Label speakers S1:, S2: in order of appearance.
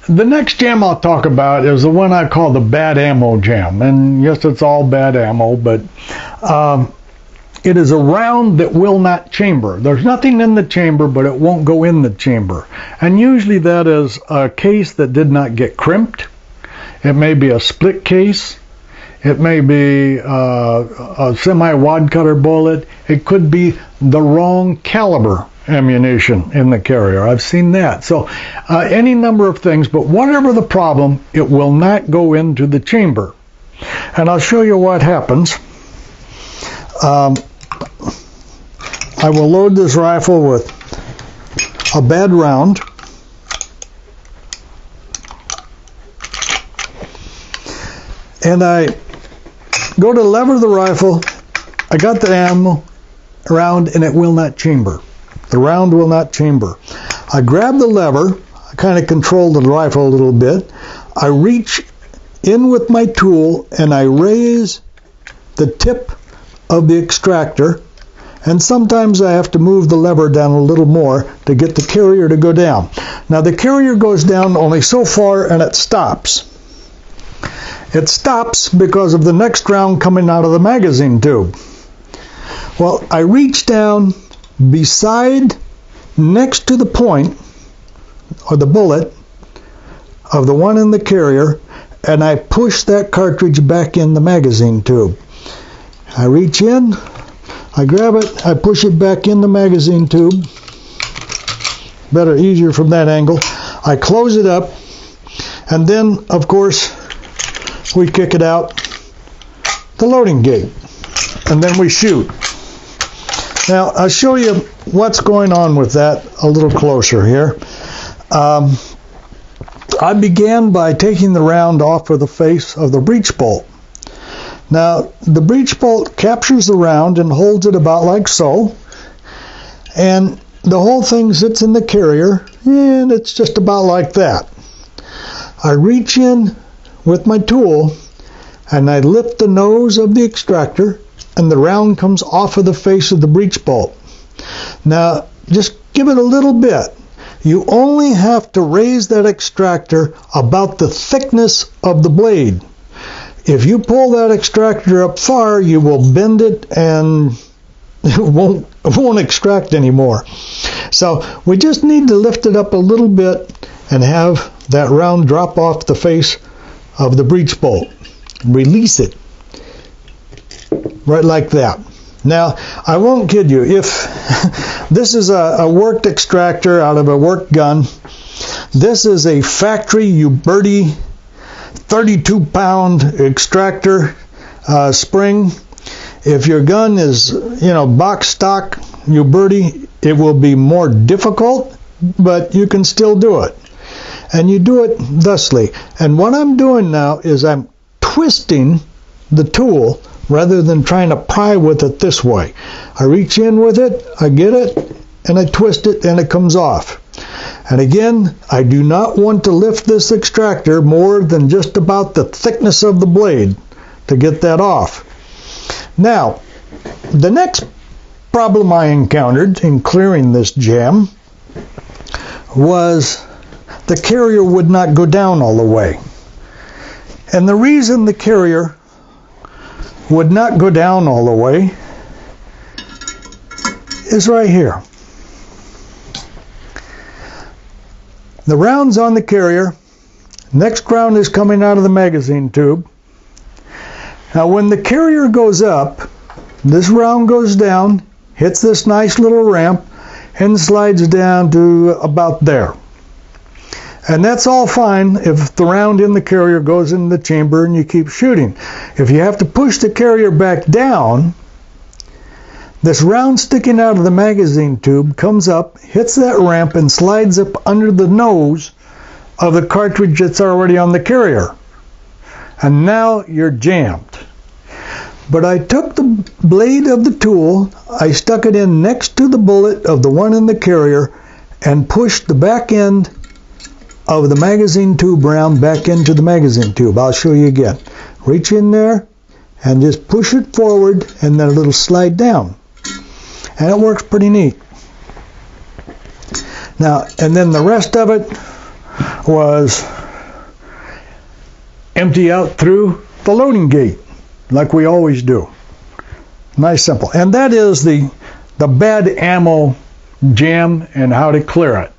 S1: The next jam I'll talk about is the one I call the bad ammo jam. And yes, it's all bad ammo, but it is a round that will not chamber. There's nothing in the chamber, but it won't go in the chamber. And usually that is a case that did not get crimped. It may be a split case. It may be a semi-wad cutter bullet. It could be the wrong caliber ammunition in the carrier. I've seen that. So any number of things, but whatever the problem, it will not go into the chamber. And I'll show you what happens. I will load this rifle with a bad round. And I go to lever the rifle. I got the ammo round and it will not chamber. The round will not chamber. I grab the lever. I kind of control the rifle a little bit. I reach in with my tool and I raise the tip of the extractor. And sometimes I have to move the lever down a little more to get the carrier to go down. Now the carrier goes down only so far and it stops. It stops because of the next round coming out of the magazine tube. Well, I reach down beside, next to the point, or the bullet, of the one in the carrier, and I push that cartridge back in the magazine tube. I reach in, I grab it, I push it back in the magazine tube. Better, easier from that angle. I close it up, and then, of course, we kick it out the loading gate, and then we shoot. Now, I'll show you what's going on with that a little closer here. I began by taking the round off of the face of the breech bolt. Now, the breech bolt captures the round and holds it about like so, and the whole thing sits in the carrier, and it's just about like that. I reach in with my tool, and I lift the nose of the extractor, and the round comes off of the face of the breech bolt. Now, just give it a little bit. You only have to raise that extractor about the thickness of the blade. If you pull that extractor up far, you will bend it and it won't extract anymore. So we just need to lift it up a little bit and have that round drop off the face of the breech bolt. Release it. Right like that. Now, I won't kid you. If this is a worked extractor out of a work gun, this is a factory Uberti 32-pound extractor spring. If your gun is, box stock Uberti, it will be more difficult, but you can still do it. And you do it thusly. And what I'm doing now is I'm twisting the tool rather than trying to pry with it this way. I reach in with it, I get it, and I twist it, and it comes off. And again, I do not want to lift this extractor more than just about the thickness of the blade to get that off. Now, the next problem I encountered in clearing this jam was the carrier would not go down all the way. And the reason the carrier would not go down all the way is right here. The round's on the carrier. Next round is coming out of the magazine tube. Now when the carrier goes up, this round goes down, hits this nice little ramp, and slides down to about there. And that's all fine if the round in the carrier goes in the chamber and you keep shooting. If you have to push the carrier back down, this round sticking out of the magazine tube comes up, hits that ramp, and slides up under the nose of the cartridge that's already on the carrier. And now you're jammed. But I took the blade of the tool, I stuck it in next to the bullet of the one in the carrier, and pushed the back end of the magazine tube round back into the magazine tube. I'll show you again. Reach in there and just push it forward, and then it'll slide down. And it works pretty neat. Now, and then the rest of it, was empty out through the loading gate, like we always do. Nice, simple. And that is the bad ammo jam and how to clear it.